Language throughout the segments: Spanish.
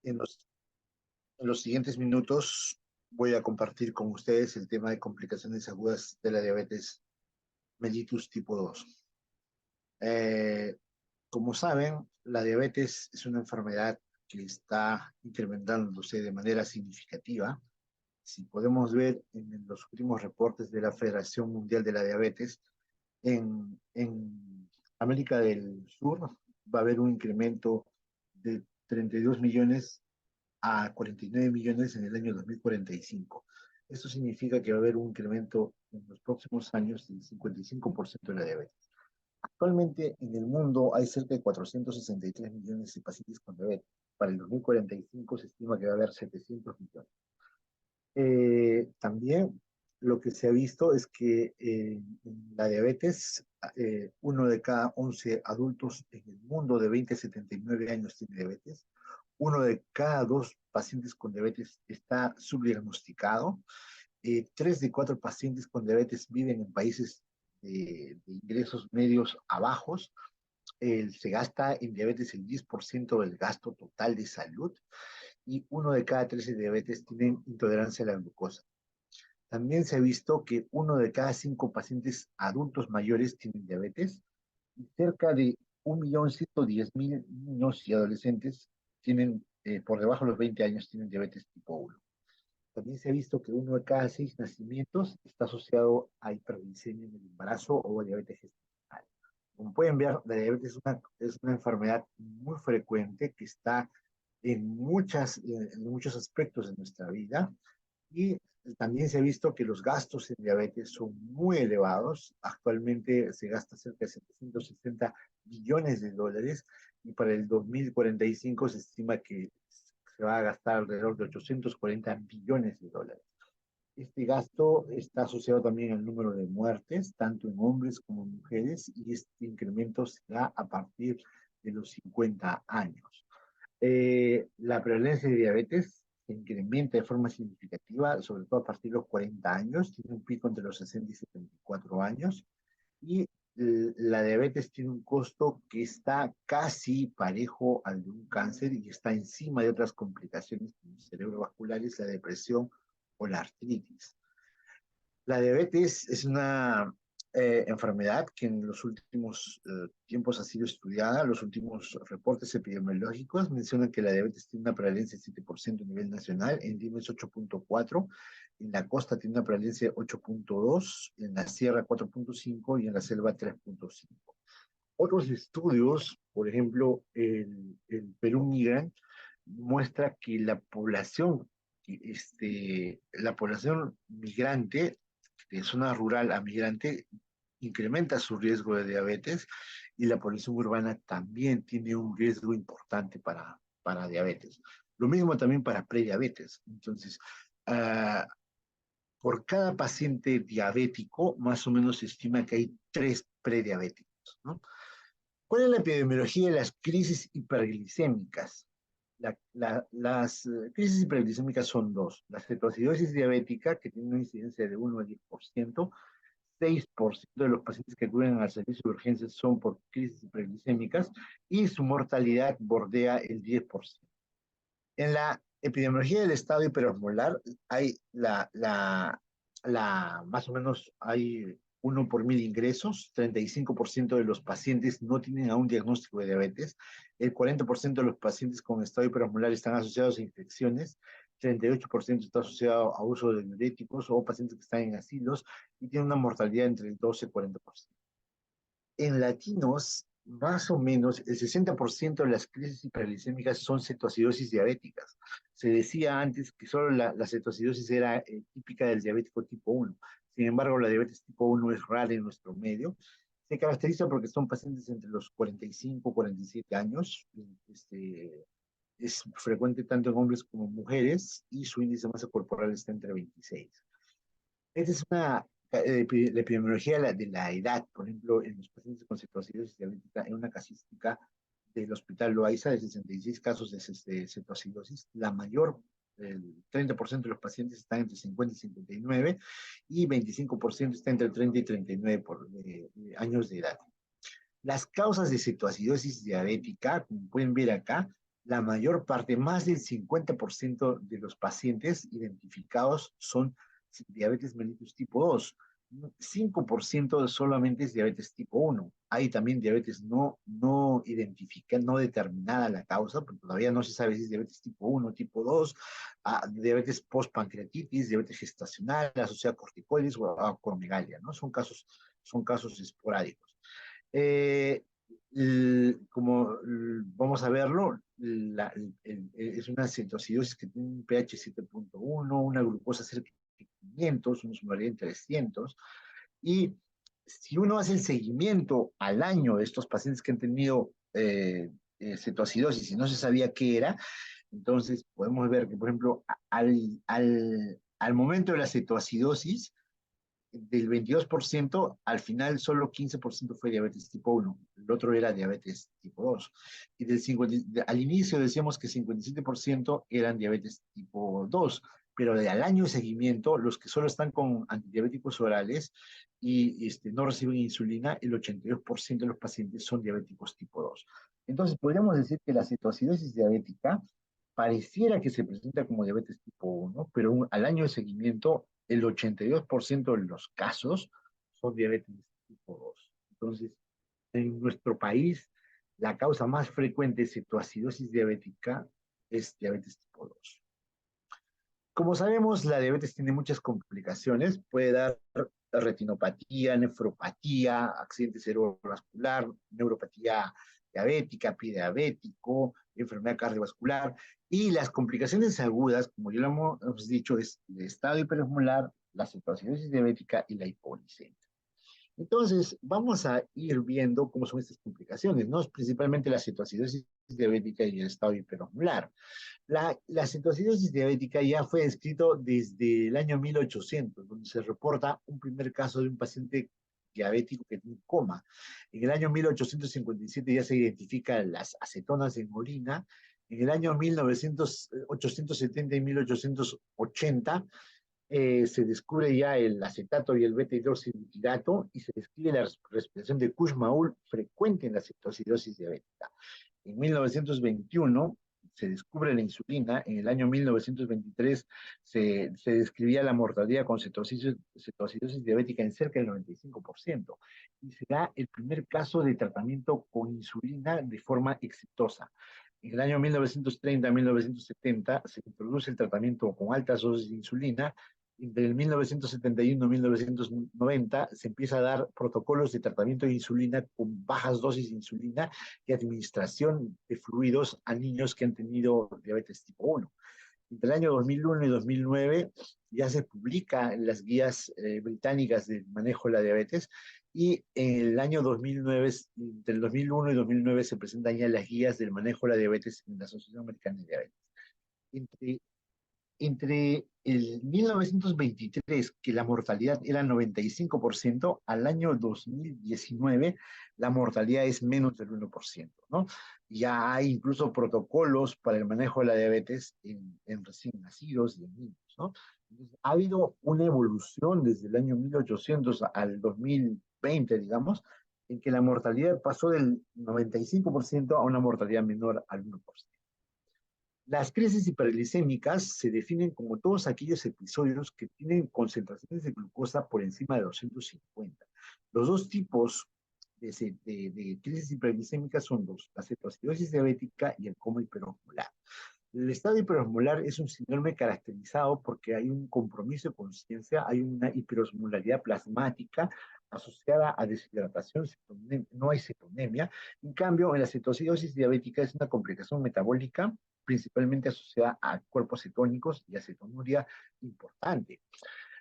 En los siguientes minutos voy a compartir con ustedes el tema de complicaciones agudas de la diabetes mellitus tipo 2. Eh, Como saben, la diabetes es una enfermedad que está incrementándose de manera significativa. Si podemos ver en los últimos reportes de la Federación Mundial de la Diabetes, en América del Sur va a haber un incremento de 32 millones a 49 millones en el año 2045. Esto significa que va a haber un incremento en los próximos años del 55% de la diabetes. Actualmente en el mundo hay cerca de 463 millones de pacientes con diabetes. Para el 2045 se estima que va a haber 700 millones. También lo que se ha visto es que en la diabetes, uno de cada 11 adultos en el mundo de 20 a 79 años tiene diabetes. Uno de cada dos pacientes con diabetes está subdiagnosticado. Tres de cuatro pacientes con diabetes viven en países de ingresos medios a bajos. Se gasta en diabetes el 10% del gasto total de salud y uno de cada 13 diabetes tienen intolerancia a la glucosa. También se ha visto que uno de cada cinco pacientes adultos mayores tienen diabetes y cerca de 1.110.000 niños y adolescentes tienen, por debajo de los 20 años, tienen diabetes tipo 1. También se ha visto que uno de cada seis nacimientos está asociado a hiperglicemia en el embarazo o a diabetes gestacional. Como pueden ver, la diabetes es una enfermedad muy frecuente que está en muchos aspectos de nuestra vida y también se ha visto que los gastos en diabetes son muy elevados. Actualmente se gasta cerca de 760 billones de dólares y para el 2045 se estima que se va a gastar alrededor de 840 billones de dólares. Este gasto está asociado también al número de muertes, tanto en hombres como en mujeres, y este incremento se da a partir de los 50 años. La prevalencia de diabetes se incrementa de forma significativa, sobre todo a partir de los 40 años, tiene un pico entre los 60 y 74 años, y la diabetes tiene un costo que está casi parejo al de un cáncer y está encima de otras complicaciones como cerebrovasculares, la depresión o la artritis. La diabetes es una enfermedad que en los últimos tiempos ha sido estudiada. Los últimos reportes epidemiológicos mencionan que la diabetes tiene una prevalencia de 7% a nivel nacional, en Lima es 8.4, en la costa tiene una prevalencia de 8.2, en la sierra 4.5 y en la selva 3.5. Otros estudios, por ejemplo, el Perú Migran, muestra que la población migrante, de zona rural a migrante, incrementa su riesgo de diabetes y la población urbana también tiene un riesgo importante para diabetes. Lo mismo también para prediabetes. Entonces, uh, por cada paciente diabético, más o menos se estima que hay tres prediabéticos, ¿no? ¿Cuál es la epidemiología de las crisis hiperglicémicas? Las crisis hiperglicémicas son dos. La cetoacidosis diabética, que tiene una incidencia de 1 a 10%, 6% de los pacientes que acuden al servicio de urgencias son por crisis hiperglicémicas y su mortalidad bordea el 10%. En la epidemiología del estado hiperosmolar hay más o menos hay uno por mil ingresos, 35% de los pacientes no tienen aún diagnóstico de diabetes, el 40% de los pacientes con estado hiperosmolar están asociados a infecciones, 38% está asociado a uso de diuréticos o pacientes que están en asilos y tienen una mortalidad entre el 12 y 40%. En latinos, más o menos el 60% de las crisis hiperglicémicas son cetoacidosis diabéticas. Se decía antes que solo la cetoacidosis era típica del diabético tipo 1. Sin embargo, la diabetes tipo 1 es rara en nuestro medio. Se caracteriza porque son pacientes entre los 45 y 47 años. Es frecuente tanto en hombres como en mujeres y su índice de masa corporal está entre 26. Esta es la epidemiología de la edad, por ejemplo, en los pacientes con cetoacidosis diabética, en una casística del Hospital Loaiza de 66 casos de cetoacidosis, el 30% de los pacientes están entre 50 y 59 y 25% está entre 30 y 39 años de edad. Las causas de cetoacidosis diabética, como pueden ver acá, la mayor parte, más del 50% de los pacientes identificados son diabetes mellitus tipo 2. 5% solamente es diabetes tipo 1. Hay también diabetes no identificada, no determinada la causa, porque todavía no se sabe si es diabetes tipo 1, tipo 2, diabetes postpancreatitis, diabetes gestacional, asociada a corticoides o a acromegalia, ¿no? Son casos esporádicos. Eh, Como vamos a verlo, es una cetoacidosis que tiene un pH 7.1, una glucosa cerca de 500, una osmolaridad en 300, y si uno hace el seguimiento al año de estos pacientes que han tenido cetoacidosis y no se sabía qué era, entonces podemos ver que, por ejemplo, al momento de la cetoacidosis, del 22%, al final solo 15% fue diabetes tipo 1, el otro era diabetes tipo 2. Y al inicio decíamos que 57% eran diabetes tipo 2, pero al año de seguimiento, los que solo están con antidiabéticos orales y no reciben insulina, el 82% de los pacientes son diabéticos tipo 2. Entonces, podríamos decir que la cetoacidosis diabética pareciera que se presenta como diabetes tipo 1, pero al año de seguimiento el 82% de los casos son diabetes tipo 2. Entonces, en nuestro país, la causa más frecuente de cetoacidosis diabética es diabetes tipo 2. Como sabemos, la diabetes tiene muchas complicaciones. Puede dar retinopatía, nefropatía, accidente cerebrovascular, neuropatía diabética, pie diabético, enfermedad cardiovascular. Y las complicaciones agudas, como ya lo hemos dicho, es el estado hiperosmolar, la cetoacidosis diabética y la hipoglicemia. Entonces, vamos a ir viendo cómo son estas complicaciones, ¿no? Principalmente la cetoacidosis diabética y el estado hiperosmolar. La cetoacidosis diabética ya fue descrito desde el año 1800, donde se reporta un primer caso de un paciente diabético que tiene coma. En el año 1857 ya se identifican las acetonas en orina. En el año 1870 y 1880 se descubre ya el acetato y el beta-hidroxibutirato y se describe la respiración de Kussmaul frecuente en la cetoacidosis diabética. En 1921 se descubre la insulina, en el año 1923 se describía la mortalidad con cetoacidosis diabética en cerca del 95% y se da el primer caso de tratamiento con insulina de forma exitosa. En el año 1930-1970 se introduce el tratamiento con altas dosis de insulina. Entre el 1971 y 1990 se empieza a dar protocolos de tratamiento de insulina con bajas dosis de insulina y administración de fluidos a niños que han tenido diabetes tipo 1. Entre el año 2001 y 2009 ya se publican las guías británicas de manejo de la diabetes y en el año 2009, entre el 2001 y 2009 se presentan ya las guías del manejo de la diabetes en la Asociación Americana de Diabetes. Entre el 1923, que la mortalidad era 95%, al año 2019 la mortalidad es menos del 1%, ¿no? Ya hay incluso protocolos para el manejo de la diabetes en recién nacidos y en niños, ¿no? Entonces, ha habido una evolución desde el año 1800 al 2020, digamos, en que la mortalidad pasó del 95% a una mortalidad menor al 1%. Las crisis hiperglicémicas se definen como todos aquellos episodios que tienen concentraciones de glucosa por encima de 250. Los dos tipos de crisis hiperglicémicas son dos, la cetoacidosis diabética y el coma hiperosmolar. El estado hiperosmolar es un síndrome caracterizado porque hay un compromiso de conciencia, hay una hiperosmolaridad plasmática asociada a deshidratación, no hay cetonemia. En cambio, en la cetoacidosis diabética es una complicación metabólica principalmente asociada a cuerpos cetónicos y acetonuria importante.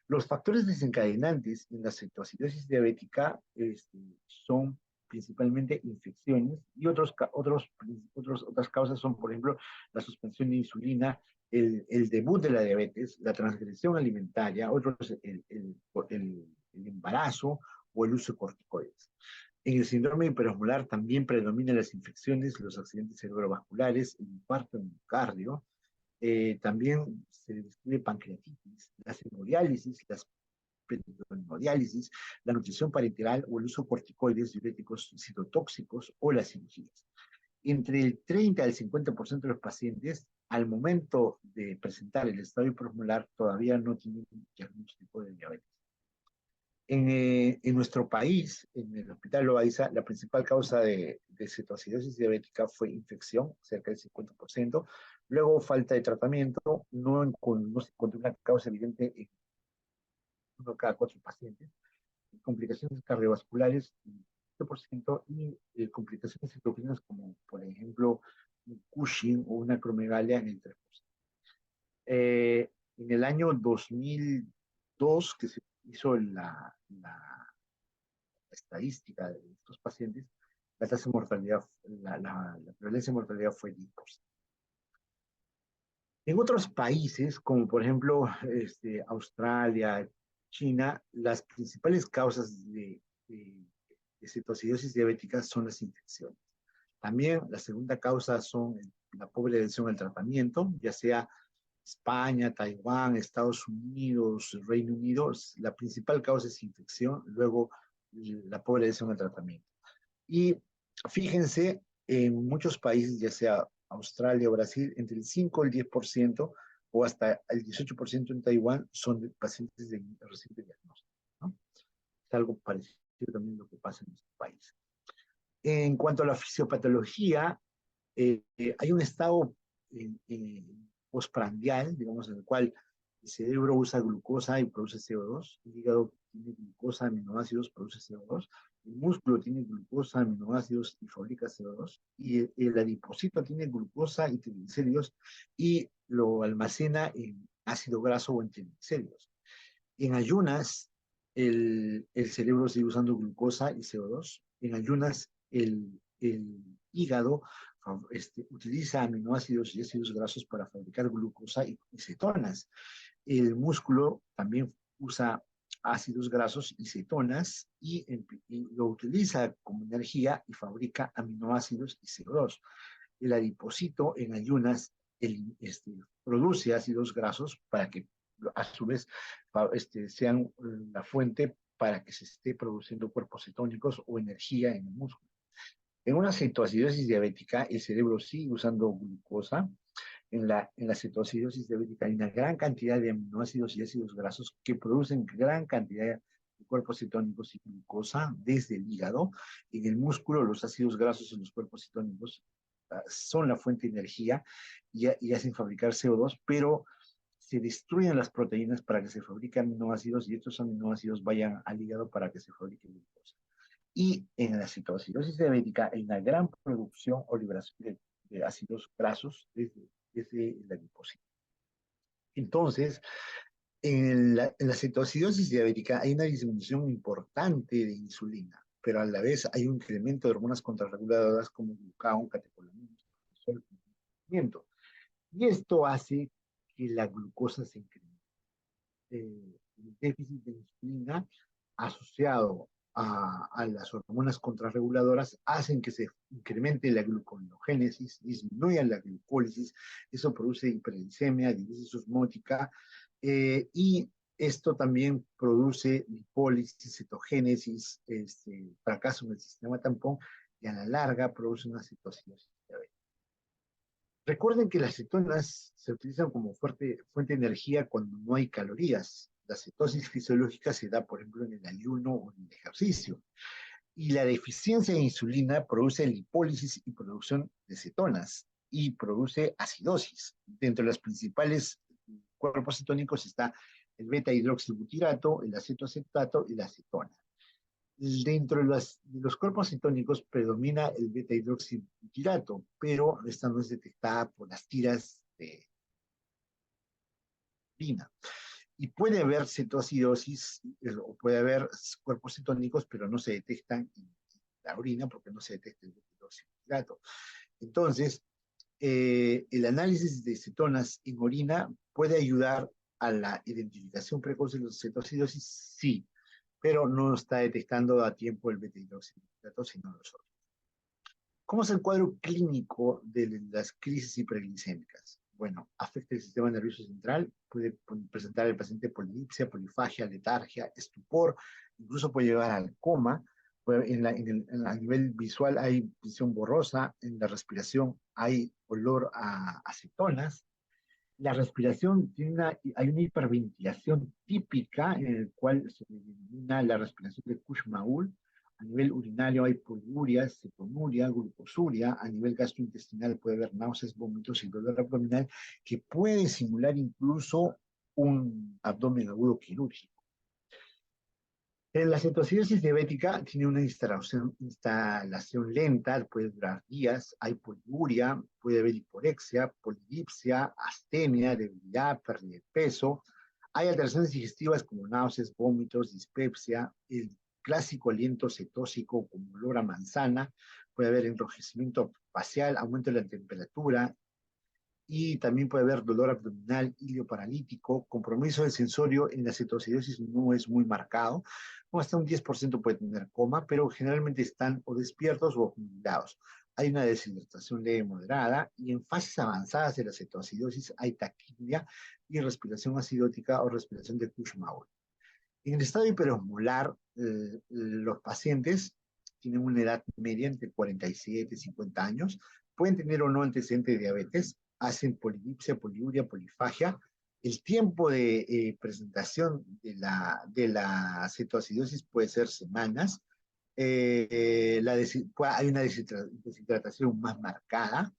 Los factores desencadenantes en la cetoacidosis diabética son principalmente infecciones y otras causas son, por ejemplo, la suspensión de insulina, el debut de la diabetes, la transgresión alimentaria, otros el embarazo o el uso de corticoides. En el síndrome hiperosmolar también predominan las infecciones, los accidentes cerebrovasculares, el infarto, el miocardio, también se describe pancreatitis, las hemodiálisis, las hemodiálisis, la nutrición parenteral o el uso de corticoides, diuréticos citotóxicos o las cirugías. Entre el 30 al 50% de los pacientes, al momento de presentar el estadio premolar, todavía no tienen diagnóstico de diabetes. En nuestro país, en el Hospital Loaiza, la principal causa de cetoacidosis diabética fue infección, cerca del 50%. Luego, falta de tratamiento, no se encontró una causa evidente en uno de cada 4 pacientes. Complicaciones cardiovasculares, 100%, y complicaciones citocínicas como, por ejemplo, un Cushing o una acromegalia en el 3%. En el año 2002, que se hizo la estadística de estos pacientes, la tasa de mortalidad, la prevalencia de mortalidad fue 10%. En otros países, como por ejemplo Australia, China, las principales causas de cetoacidosis diabética son las infecciones. También la segunda causa son la pobre adhesión al tratamiento, ya sea España, Taiwán, Estados Unidos, Reino Unido. La principal causa es infección, luego la pobre adhesión al tratamiento. Y fíjense, en muchos países, ya sea Australia o Brasil, entre el 5 y el 10% o hasta el 18% en Taiwán son de pacientes de reciente diagnóstico, ¿no? Es algo parecido también a lo que pasa en nuestro país. En cuanto a la fisiopatología, hay un estado postprandial, digamos, en el cual el cerebro usa glucosa y produce CO2, el hígado tiene glucosa, aminoácidos, produce CO2, el músculo tiene glucosa, aminoácidos y fabrica CO2, y el adipocito tiene glucosa y triglicéridos y lo almacena en ácido graso o en triglicéridos. En ayunas, el cerebro sigue usando glucosa y CO2. En ayunas, el hígado utiliza aminoácidos y ácidos grasos para fabricar glucosa y cetonas. El músculo también usa ácidos grasos y cetonas y lo utiliza como energía y fabrica aminoácidos y CO2. El adipocito en ayunas produce ácidos grasos para que a su vez sean la fuente para que se esté produciendo cuerpos cetónicos o energía en el músculo. En una cetoacidosis diabética, el cerebro sigue usando glucosa. En la cetoacidosis diabética hay una gran cantidad de aminoácidos y ácidos grasos que producen gran cantidad de cuerpos cetónicos y glucosa desde el hígado. En el músculo, los ácidos grasos en los cuerpos cetónicos son la fuente de energía y hacen fabricar CO2, pero se destruyen las proteínas para que se fabriquen aminoácidos y estos aminoácidos vayan al hígado para que se fabrique glucosa. Y en la cetoacidosis diabética hay una gran producción o liberación de ácidos grasos desde el adipocito. Entonces, en la cetoacidosis diabética hay una disminución importante de insulina, pero a la vez hay un incremento de hormonas contrarreguladoras como glucagón, catecolamina, y esto hace que la glucosa se incremente. El déficit de insulina asociado a las hormonas contrarreguladoras hacen que se incremente la gluconeogénesis, disminuya la glucólisis, eso produce hiperglicemia, diuresis osmótica, y esto también produce lipólisis, cetogénesis, fracaso en el sistema tampón, y a la larga produce una cetoacidosis diabética. Recuerden que las cetonas se utilizan como fuente de energía cuando no hay calorías. La cetosis fisiológica se da, por ejemplo, en el ayuno o en el ejercicio. Y la deficiencia de insulina produce lipólisis y producción de cetonas y produce acidosis. Dentro de los principales cuerpos cetónicos está el beta-hidroxibutirato, el acetoacetato y la acetona. Dentro de los cuerpos cetónicos predomina el beta-hidroxibutirato, pero esta no es detectada por las tiras de orina. Y puede haber cetoacidosis o puede haber cuerpos cetónicos, pero no se detectan en la orina porque no se detecta el beta-hidroxibutirato. Entonces, el análisis de cetonas en orina puede ayudar a la identificación precoz de los cetoacidosis, sí, pero no está detectando a tiempo el beta-hidroxibutirato, sino los otros. ¿Cómo es el cuadro clínico de las crisis hiperglicémicas? Bueno, afecta el sistema nervioso central, puede presentar al paciente polidipsia, polifagia, letargia, estupor, incluso puede llevar al coma, Pues a nivel visual hay visión borrosa, en la respiración hay olor a acetonas. La respiración hay una hiperventilación típica en el cual se denomina la respiración de Kushmaul. A nivel urinario hay poliuria, cetonuria, glucosuria. A nivel gastrointestinal puede haber náuseas, vómitos y dolor abdominal que puede simular incluso un abdomen agudo quirúrgico. La cetoacidosis diabética tiene una instalación lenta, puede durar días, hay poliuria, puede haber hiporexia, polidipsia, astenia, debilidad, pérdida de peso. Hay alteraciones digestivas como náuseas, vómitos, dispepsia, el clásico aliento cetósico como olor a manzana, puede haber enrojecimiento facial, aumento de la temperatura, y también puede haber dolor abdominal, ilio paralítico, compromiso del sensorio en la cetoacidosis no es muy marcado, o hasta un 10% puede tener coma, pero generalmente están o despiertos o jubilados. Hay una deshidratación leve moderada y en fases avanzadas de la cetoacidosis hay taquidia y respiración acidótica o respiración de Kussmaul. En el estado hiperosmolar, los pacientes tienen una edad media entre 47 y 50 años, pueden tener o no antecedentes de diabetes, hacen polidipsia, poliuria, polifagia. El tiempo de presentación de la cetoacidosis puede ser semanas. Hay una deshidratación más marcada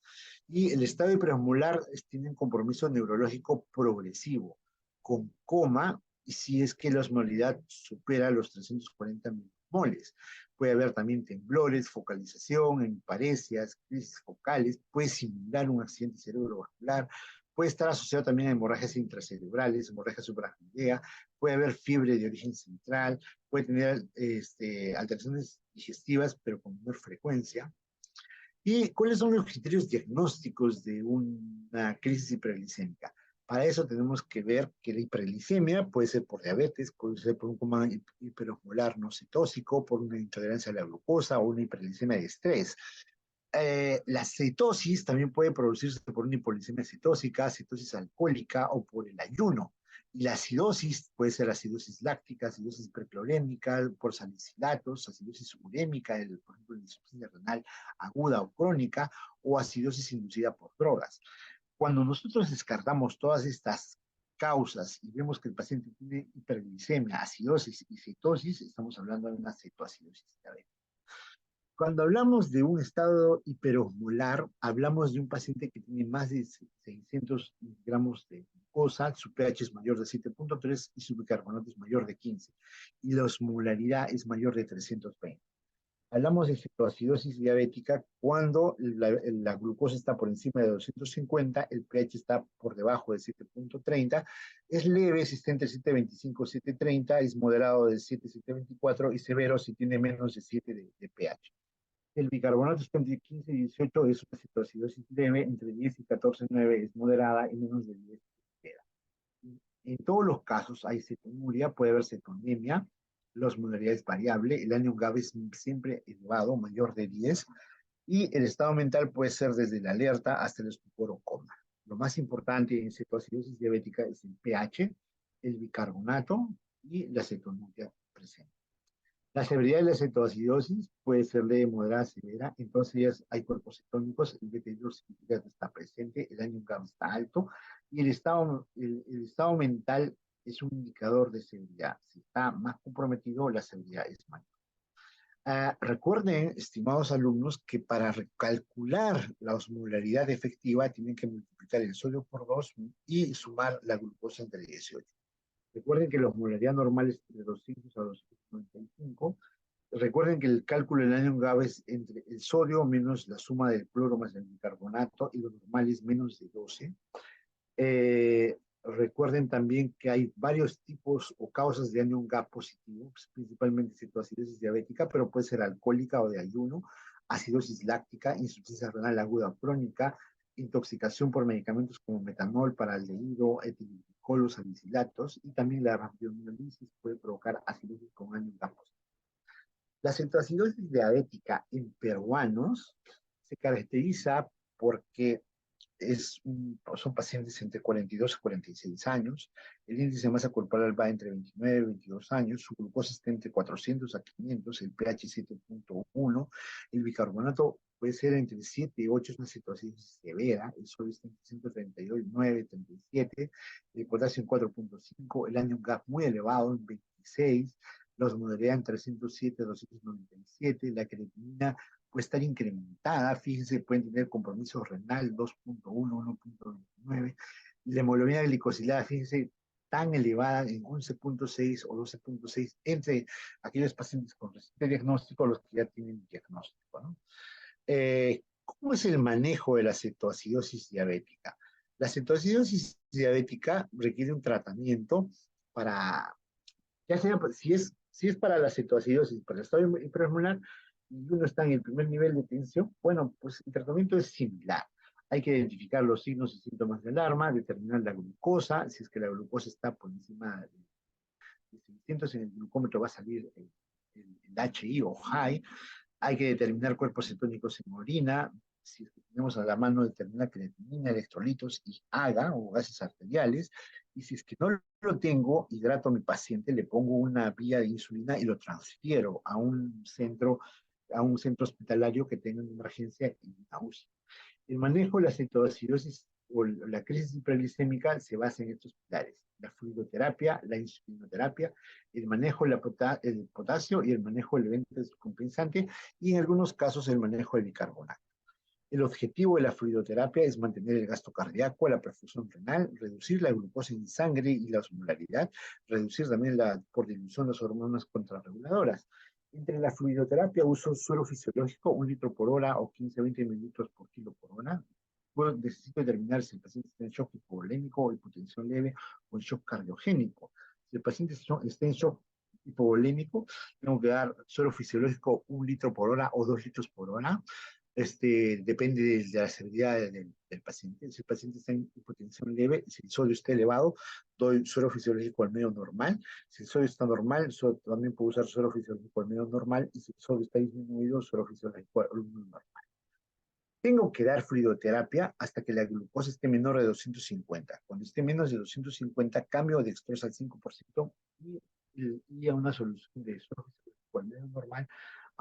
y el estado hiperosmolar tiene un compromiso neurológico progresivo, con coma, y si es que la osmolaridad supera los 340 milimoles. Puede haber también temblores, focalización, hemiparesias, crisis focales, puede simular un accidente cerebrovascular, puede estar asociado también a hemorragias intracerebrales, hemorragia suprarrenal, puede haber fiebre de origen central, puede tener alteraciones digestivas, pero con menor frecuencia. ¿Y cuáles son los criterios diagnósticos de una crisis hiperglicémica? Para eso tenemos que ver que la hiperglicemia puede ser por diabetes, puede ser por un coma hiperosmolar no cetósico, por una intolerancia a la glucosa o una hiperglicemia de estrés. La cetosis también puede producirse por una hipoglicemia cetósica, cetosis alcohólica o por el ayuno. Y la acidosis puede ser acidosis láctica, acidosis hiperclorémica, por salicilatos, acidosis urémica, por ejemplo, la insuficiencia renal aguda o crónica, o acidosis inducida por drogas. Cuando nosotros descartamos todas estas causas y vemos que el paciente tiene hiperglicemia, acidosis y cetosis, estamos hablando de una cetoacidosis diabética. Cuando hablamos de un estado hiperosmolar, hablamos de un paciente que tiene más de 600 gramos de glucosa, su pH es mayor de 7.3 y su bicarbonato es mayor de 15, y la osmolaridad es mayor de 320. Hablamos de cetoacidosis diabética cuando la glucosa está por encima de 250, el pH está por debajo de 7.30, es leve si está entre 7.25 y 7.30, es moderado de 7 a 7.24 y severo si tiene menos de 7 de pH. El bicarbonato está entre 15 y 18, es una cetoacidosis leve, entre 10 y 14,9 es moderada y menos de 10 queda. En todos los casos hay cetonuria, puede haber cetonemia, la osmolaridad es variable, el anion GABA es siempre elevado, mayor de 10, y el estado mental puede ser desde la alerta hasta el estupor o coma. Lo más importante en cetoacidosis diabética es el pH, el bicarbonato y la cetonuria presente. La severidad de la cetoacidosis puede ser de moderada a severa, entonces hay cuerpos cetónicos, el beta-hidroxiapatita está presente, el anion GABA está alto y el estado mental es un indicador de severidad. Si está más comprometido, la severidad es mayor. Recuerden, estimados alumnos, que para recalcular la osmolaridad efectiva tienen que multiplicar el sodio por 2 y sumar la glucosa entre 18. Recuerden que la osmolaridad normal es de 200 a 295. Recuerden que el cálculo del anion GABA es entre el sodio menos la suma del cloro más el bicarbonato y lo normal es menos de 12. Recuerden también que hay varios tipos o causas de anion GABA positivo, principalmente cetoacidosis diabética, pero puede ser alcohólica o de ayuno, acidosis láctica, insuficiencia renal aguda crónica, intoxicación por medicamentos como metanol, paraldehído, etilenglicol, salicilatos, y también la rabdomiolisis puede provocar acidosis con anion GABA positivo. La cetoacidosis diabética en peruanos se caracteriza porque son pacientes entre 42 y 46 años. El índice de masa corporal va entre 29 y 22 años. Su glucosa está entre 400 a 500, el pH 7.1. El bicarbonato puede ser entre 7 y 8, es una cetoacidosis severa. El sodio está entre 132, 9, 37. El potasio en 4.5. El año GAP muy elevado, en 26. La osmolalidad en 307 a 297. La creatinina puede estar incrementada, fíjense, pueden tener compromiso renal 2.1, 1.29, la hemoglobina glicosilada, fíjense, tan elevada en 11.6 o 12.6 entre aquellos pacientes con reciente diagnóstico, los que ya tienen diagnóstico, ¿no? ¿Cómo es el manejo de la cetoacidosis diabética? La cetoacidosis diabética requiere un tratamiento para, ya sea, si es para la cetoacidosis, para el estado hiperpulmonar, y uno está en el primer nivel de tensión, bueno, pues el tratamiento es similar. Hay que identificar los signos y síntomas de alarma, determinar la glucosa, si es que la glucosa está por encima de 600, en el glucómetro va a salir el HI o high. Hay que determinar cuerpos cetónicos en orina, si es que tenemos a la mano determinar creatinina, electrolitos y AGA o gases arteriales, y si es que no lo tengo, hidrato a mi paciente, le pongo una vía de insulina y lo transfiero a un centro hospitalario que tenga una emergencia y una UCI. El manejo de la cetoacidosis o la crisis hiperglicémica se basa en estos pilares: la fluidoterapia, la insulinoterapia, el manejo del potasio y el manejo del evento descompensante, y en algunos casos el manejo del bicarbonato. El objetivo de la fluidoterapia es mantener el gasto cardíaco, la perfusión renal, reducir la glucosa en sangre y la osmolaridad, reducir también por dilución las hormonas contrarreguladoras. Entre la fluidoterapia uso suero fisiológico, 1 litro por hora o 15 a 20 minutos por kilo por hora. Luego necesito determinar si el paciente está en shock hipovolémico o hipotensión leve o en shock cardiogénico. Si el paciente está en shock hipovolémico, tengo que dar suero fisiológico 1 litro por hora o 2 litros por hora. Depende de la severidad del paciente. Si el paciente está en hipotensión leve, si el sodio está elevado, doy suero fisiológico al medio normal. Si el sodio está normal, también puedo usar suero fisiológico al medio normal. Y si el sodio está disminuido, suero fisiológico al medio normal. Tengo que dar fluidoterapia hasta que la glucosa esté menor de 250. Cuando esté menos de 250, cambio de dextrosa al 5% y a una solución de suero fisiológico al medio normal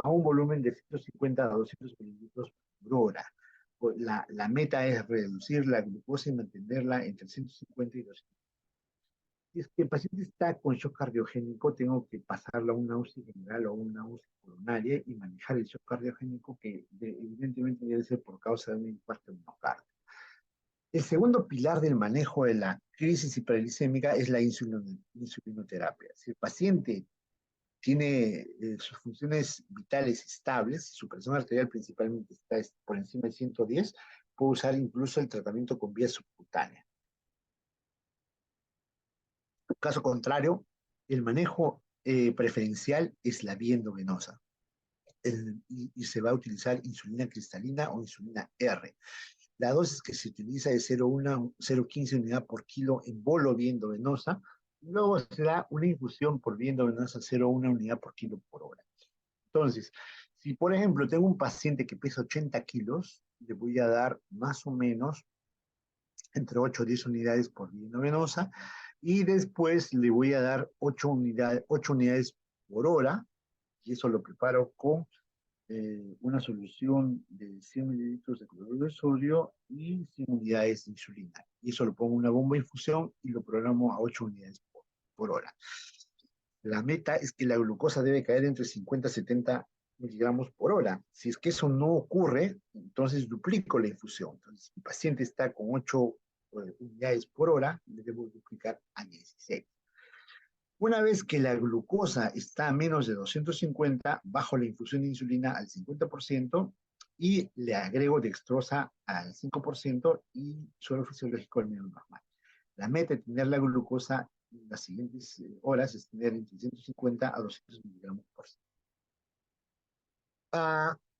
a un volumen de 150 a 200 mililitros por hora. La meta es reducir la glucosa y mantenerla entre 150 y 200. Si es que el paciente está con shock cardiogénico, tengo que pasarlo a una UCI general o una UCI coronaria y manejar el shock cardiogénico, que evidentemente debe ser por causa de un infarto de miocardio. El segundo pilar del manejo de la crisis hiperglicémica es la insulinoterapia. Si el paciente tiene sus funciones vitales estables, su presión arterial principalmente está por encima de 110, puede usar incluso el tratamiento con vía subcutánea. En caso contrario, el manejo preferencial es la vía endovenosa, y se va a utilizar insulina cristalina o insulina R. La dosis que se utiliza es 0,15 unidad por kilo en bolo vía endovenosa. Luego se da una infusión por vía endovenosa 0,1 unidad por kilo por hora. Entonces, si por ejemplo tengo un paciente que pesa 80 kilos, le voy a dar más o menos entre 8 o 10 unidades por vía endovenosa, y después le voy a dar 8 unidades por hora, y eso lo preparo con una solución de 100 mililitros de cloruro de sodio y 100 unidades de insulina. Y eso lo pongo en una bomba de infusión y lo programo a 8 unidades por hora. La meta es que la glucosa debe caer entre 50 y 70 miligramos por hora. Si es que eso no ocurre, entonces duplico la infusión. Entonces, si el paciente está con 8 unidades por hora, le debo duplicar a 16. Una vez que la glucosa está a menos de 250, bajo la infusión de insulina al 50% y le agrego dextrosa al 5% y suero fisiológico al medio normal. La meta de tener la glucosa en las siguientes horas es tener entre 150 a 200 miligramos por ciento.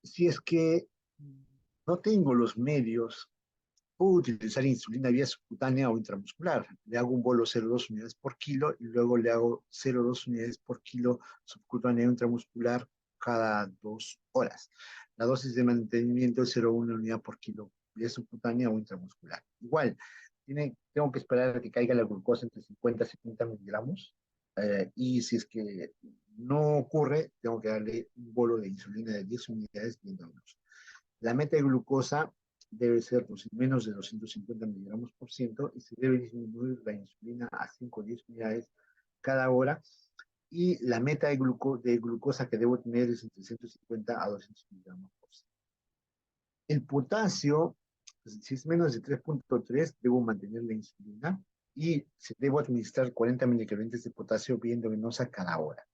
Si es que no tengo los medios, puedo utilizar insulina vía subcutánea o intramuscular. Le hago un bolo 0,2 unidades por kilo y luego le hago 0,2 unidades por kilo subcutánea o intramuscular cada 2 horas. La dosis de mantenimiento es 0,1 unidad por kilo vía subcutánea o intramuscular. Igual, tengo que esperar a que caiga la glucosa entre 50 y 70 miligramos, y si es que no ocurre, tengo que darle un bolo de insulina de 10 unidades diarias. La meta de glucosa debe ser menos de 250 miligramos por ciento y se debe disminuir la insulina a 5 o 10 unidades cada hora, y la meta de glucosa que debo tener es entre 150 a 200 miligramos por ciento. El potasio, pues, si es menos de 3.3, debo mantener la insulina y debo administrar 40 miligramos de potasio vía endovenosa cada hora.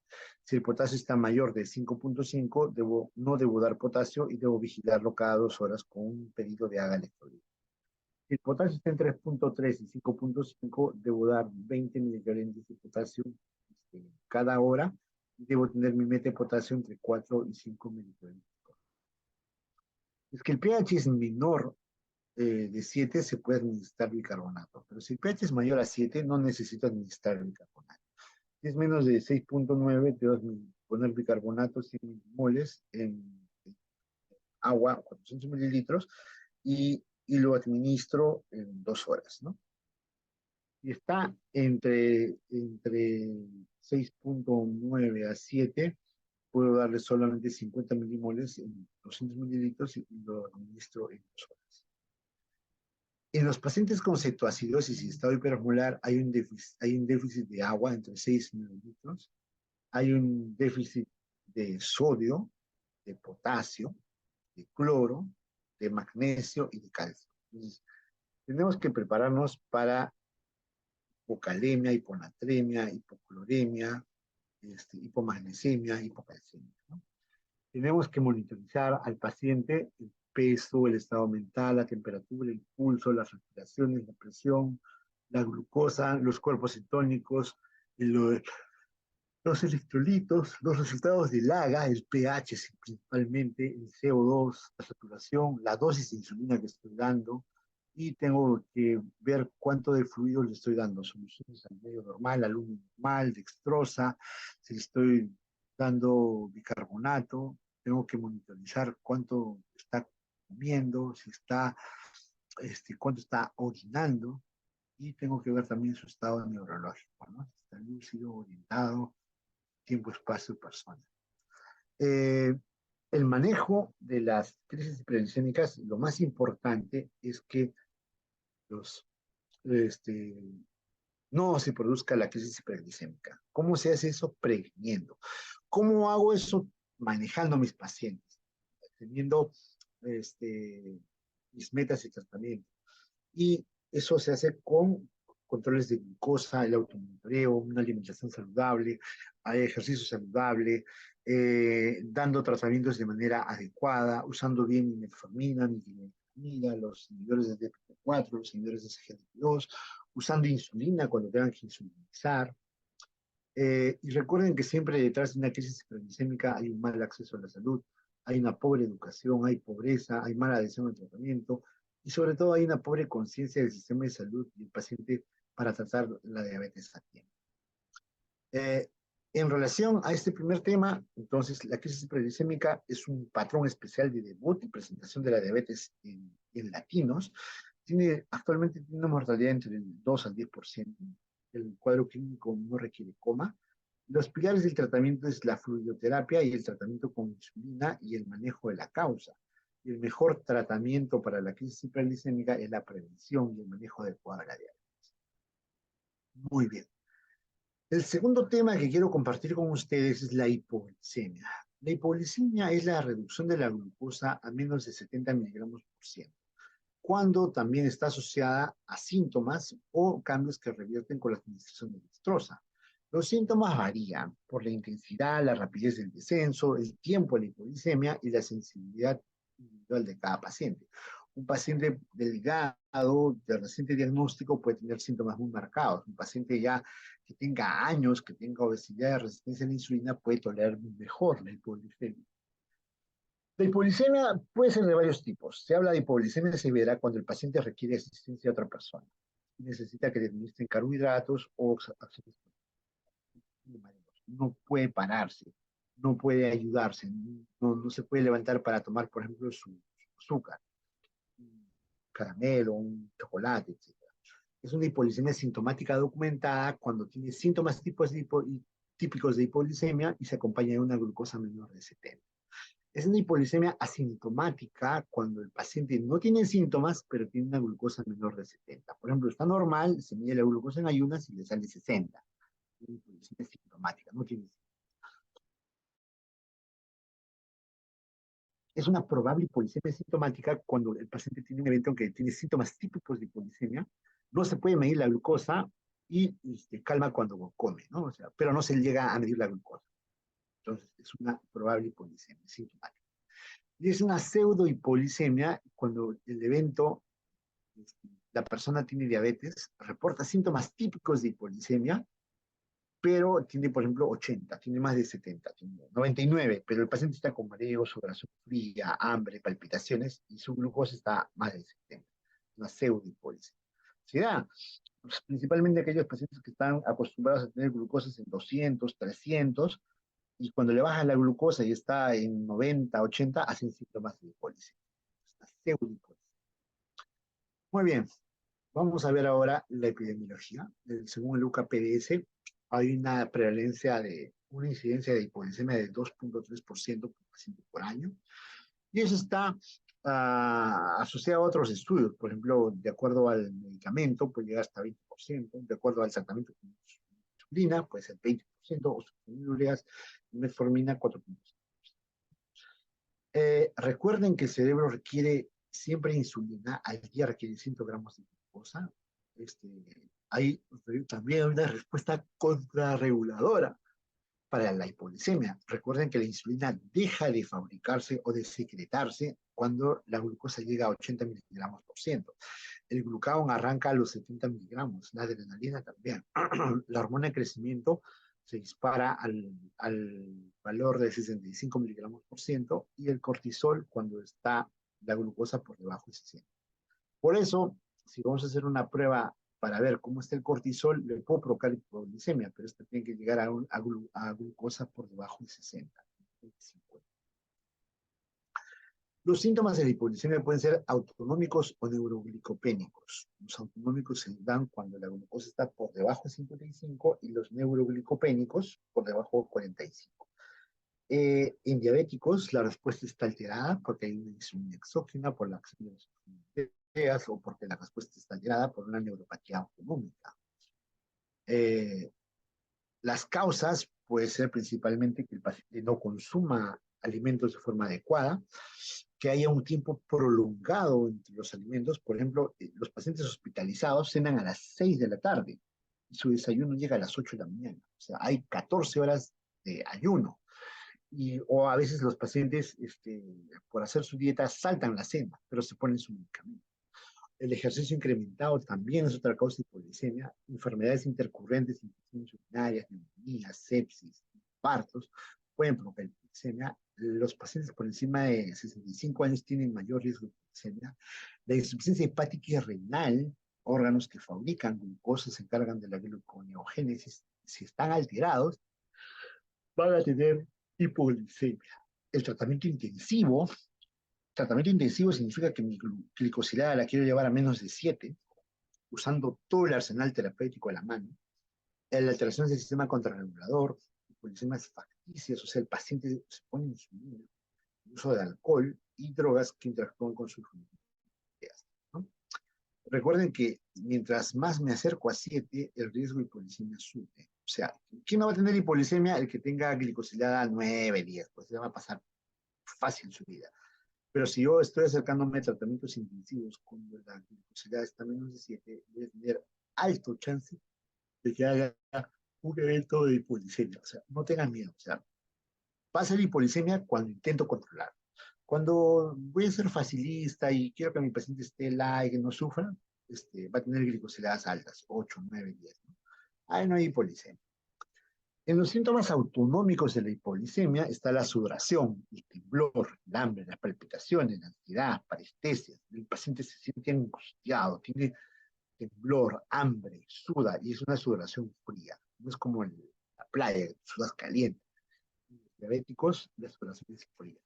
Si el potasio está mayor de 5.5, no debo dar potasio y debo vigilarlo cada 2 horas con un pedido de haga electrolítico. Si el potasio está en 3.3 y 5.5, debo dar 20 miligramos de potasio cada hora, y debo tener mi meta de potasio entre 4 y 5 miligramos. Es que el pH es menor de 7, se puede administrar bicarbonato, pero si el pH es mayor a 7, no necesito administrar bicarbonato. Si es menos de 6.9, debo poner bicarbonato 100 moles en agua, 400 mililitros, y lo administro en 2 horas, ¿no? Si está entre 6.9 a 7, puedo darle solamente 50 milimoles en 200 mililitros y lo administro en 2 horas. En los pacientes con cetoacidosis y estado hiperosmolar hay un déficit de agua entre 6 y 9 litros, hay un déficit de sodio, de potasio, de cloro, de magnesio y de calcio. Entonces, tenemos que prepararnos para hipocalemia, hiponatremia, hipocloremia, hipomagnesemia, hipocalcemia, ¿no? Tenemos que monitorizar al paciente el peso, el estado mental, la temperatura, el pulso, las respiraciones, la presión, la glucosa, los cuerpos cetónicos, los electrolitos, los resultados del AGA, el pH principalmente, el CO2, la saturación, la dosis de insulina que estoy dando, y tengo que ver cuánto de fluido le estoy dando, soluciones al medio normal, al humo normal, dextrosa, si le estoy dando bicarbonato, tengo que monitorizar cuánto está comiendo, si está, cuánto está orinando, y tengo que ver también su estado neurológico, ¿no? Si está lúcido, orientado, tiempo, espacio, persona. El manejo de las crisis hiperglicémicas, lo más importante es que los, no se produzca la crisis hiperglicémica. ¿Cómo se hace eso? Previniendo. ¿Cómo hago eso? Manejando a mis pacientes, teniendo mis metas y tratamiento. Y eso se hace con controles de glucosa, el automonitoreo, una alimentación saludable, ejercicio saludable, dando tratamientos de manera adecuada, usando bien metformina, nitrosamina, los inhibidores de DPP4, los inhibidores de SGLT2, usando insulina cuando tengan que insulinizar. Y recuerden que siempre detrás de una crisis hiperglicémica hay un mal acceso a la salud, hay una pobre educación, hay pobreza, hay mala adhesión al tratamiento, y sobre todo hay una pobre conciencia del sistema de salud y el paciente para tratar la diabetes a tiempo. En relación a este primer tema, entonces, la crisis hiperglicémica es un patrón especial de debut y presentación de la diabetes en latinos. Actualmente tiene una mortalidad entre el 2 al 10%. El cuadro clínico no requiere coma. Los pilares del tratamiento es la fluidoterapia y el tratamiento con insulina y el manejo de la causa. Y el mejor tratamiento para la crisis hiperglicémica es la prevención y el manejo adecuado de la diabetes. Muy bien. El segundo tema que quiero compartir con ustedes es la hipoglicemia. La hipoglicemia es la reducción de la glucosa a menos de 70 miligramos por ciento, cuando también está asociada a síntomas o cambios que revierten con la administración de dextrosa. Los síntomas varían por la intensidad, la rapidez del descenso, el tiempo de la hipoglicemia y la sensibilidad individual de cada paciente. Un paciente delgado, de reciente diagnóstico, puede tener síntomas muy marcados. Un paciente ya que tenga años, que tenga obesidad y resistencia a la insulina, puede tolerar mejor la hipoglicemia. La hipoglicemia puede ser de varios tipos. Se habla de hipoglicemia severa cuando el paciente requiere asistencia de otra persona. Necesita que le administren carbohidratos o no puede pararse, no puede ayudarse, no se puede levantar para tomar, por ejemplo, su azúcar. caramelo, un chocolate, etc. Es una hipoglicemia sintomática documentada cuando tiene síntomas típicos de hipoglicemia y se acompaña de una glucosa menor de 70. Es una hipoglicemia asintomática cuando el paciente no tiene síntomas, pero tiene una glucosa menor de 70. Por ejemplo, está normal, se mide la glucosa en ayunas y le sale 60. Es una hipoglicemia sintomática, no tiene síntomas. Es una probable hipoglicemia sintomática cuando el paciente tiene un evento que tiene síntomas típicos de hipoglicemia, no se puede medir la glucosa y calma cuando come, ¿no? O sea, pero no se llega a medir la glucosa. Entonces, es una probable hipoglicemia sintomática. Y es una pseudohipoglicemia cuando el evento, la persona tiene diabetes, reporta síntomas típicos de hipoglicemia, pero tiene, por ejemplo, 80, tiene más de 70, tiene 99, pero el paciente está con mareo, sudoración fría, hambre, palpitaciones, y su glucosa está más de 70. Una pseudohipoglicemia. Se da pues, principalmente aquellos pacientes que están acostumbrados a tener glucosas en 200, 300, y cuando le baja la glucosa y está en 90, 80, hacen síntomas de hipoglicemia. Una pseudohipoglicemia. Muy bien, vamos a ver ahora la epidemiología. Según el UKPDS, hay una prevalencia de una incidencia de hipoglicemia de 2.3% por paciente por año. Y eso está asociado a otros estudios. Por ejemplo, de acuerdo al medicamento, puede llegar hasta 20%. De acuerdo al tratamiento con insulina, puede ser 20%, o sulfonilureas, metformina, 4.5%. Recuerden que el cerebro requiere siempre insulina, al día requiere 100 gramos de glucosa. Este, hay también una respuesta contrarreguladora para la hipoglicemia. Recuerden que la insulina deja de fabricarse o de secretarse cuando la glucosa llega a 80 miligramos por ciento. El glucagón arranca a los 70 miligramos, la adrenalina también. La hormona de crecimiento se dispara al valor de 65 miligramos por ciento y el cortisol cuando está la glucosa por debajo de 60. Por eso, si vamos a hacer una prueba para ver cómo está el cortisol, le puedo provocar hipoglicemia, pero esto tiene que llegar a glucosa por debajo de 60. 50. Los síntomas de la hipoglicemia pueden ser autonómicos o neuroglicopénicos. Los autonómicos se dan cuando la glucosa está por debajo de 55 y los neuroglicopénicos por debajo de 45. En diabéticos, la respuesta está alterada porque hay una insulina exógena por la acción de los insulinas o porque la respuesta está alterada por una neuropatía autonómica. Las causas puede ser principalmente que el paciente no consuma alimentos de forma adecuada, que haya un tiempo prolongado entre los alimentos. Por ejemplo, los pacientes hospitalizados cenan a las 6 de la tarde y su desayuno llega a las 8 de la mañana. O sea, hay 14 horas de ayuno. O a veces los pacientes, por hacer su dieta, saltan la cena, pero se ponen su medicamento. El ejercicio incrementado también es otra causa de hipoglicemia. Enfermedades intercurrentes, infecciones urinarias, neumonías, sepsis, partos, pueden provocar hipoglicemia. Los pacientes por encima de 65 años tienen mayor riesgo de hipoglicemia. La insuficiencia hepática y renal, órganos que fabrican glucosa, se encargan de la gluconeogénesis, si están alterados, van a tener hipoglicemia. El tratamiento intensivo significa que mi glicosilada la quiero llevar a menos de 7, usando todo el arsenal terapéutico a la mano. La alteración del sistema contrarregulador, hipoglicemias facticias, o sea, el paciente se pone insulina, el uso de alcohol y drogas que interactúan con sus ideas, ¿no? Recuerden que mientras más me acerco a 7, el riesgo de hipoglicemia sube. O sea, ¿quién no va a tener hipoglicemia? El que tenga glicosilada 9, 10, pues se va a pasar fácil su vida. Pero si yo estoy acercándome a tratamientos intensivos cuando la glicosilada está menos de 7, voy a tener alto chance de que haga un evento de hipoglicemia. O sea, no tengan miedo. O sea, pasa la hipoglicemia cuando intento controlar. Cuando voy a ser facilista y quiero que mi paciente esté light, que no sufra, va a tener glicosiladas altas, 8, 9, 10. ¿No? Ahí no hay hipoglicemia. En los síntomas autonómicos de la hipoglicemia está la sudoración, el temblor, el hambre, las palpitaciones, la ansiedad, parestesias. El paciente se siente angustiado, tiene temblor, hambre, suda y es una sudoración fría. No es como en la playa, sudas caliente. Los diabéticos, la sudoración es fría.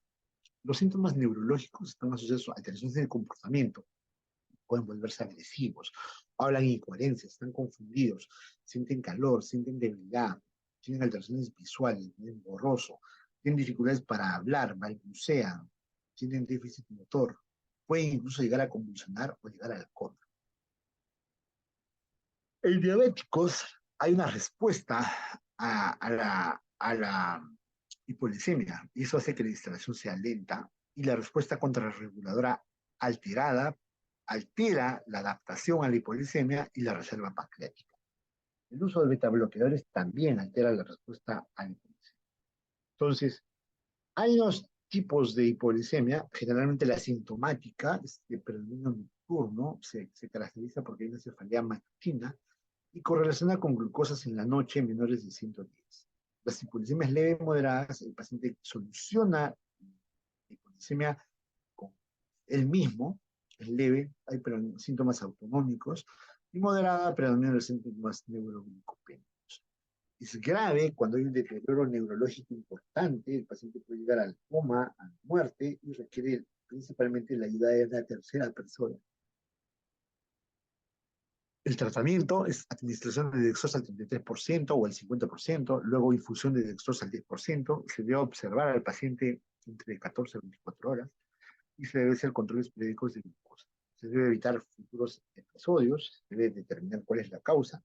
Los síntomas neurológicos están asociados a alteraciones del comportamiento, pueden volverse agresivos, hablan incoherencias, están confundidos, sienten calor, sienten debilidad, tienen alteraciones visuales, ven borroso, tienen dificultades para hablar, balbucean, tienen déficit motor, pueden incluso llegar a convulsionar o llegar al coma. En diabéticos hay una respuesta a la hipoglicemia, y eso hace que la instalación sea lenta, y la respuesta contrarreguladora alterada altera la adaptación a la hipoglicemia y la reserva pancreática. El uso de betabloqueadores también altera la respuesta a la hipoglicemia. Entonces, hay dos tipos de hipoglicemia, generalmente la sintomática, de predominio nocturno, se caracteriza porque hay una cefalea matutina y correlaciona con glucosas en la noche menores de 110. Las hipoglicemias leves moderadas, el paciente soluciona la hipoglicemia con él mismo, es leve, hay síntomas autonómicos, y moderada predominan los síntomas neuroglicopénicos. Es grave cuando hay un deterioro neurológico importante, el paciente puede llegar al coma, a la muerte, y requiere principalmente la ayuda de una tercera persona. El tratamiento es administración de dextrosa al 33% o al 50%, luego infusión de dextrosa al 10%, se debe observar al paciente entre 14 a 24 horas y se debe hacer controles periódicos de glucosa. Se debe evitar futuros episodios, se debe determinar cuál es la causa,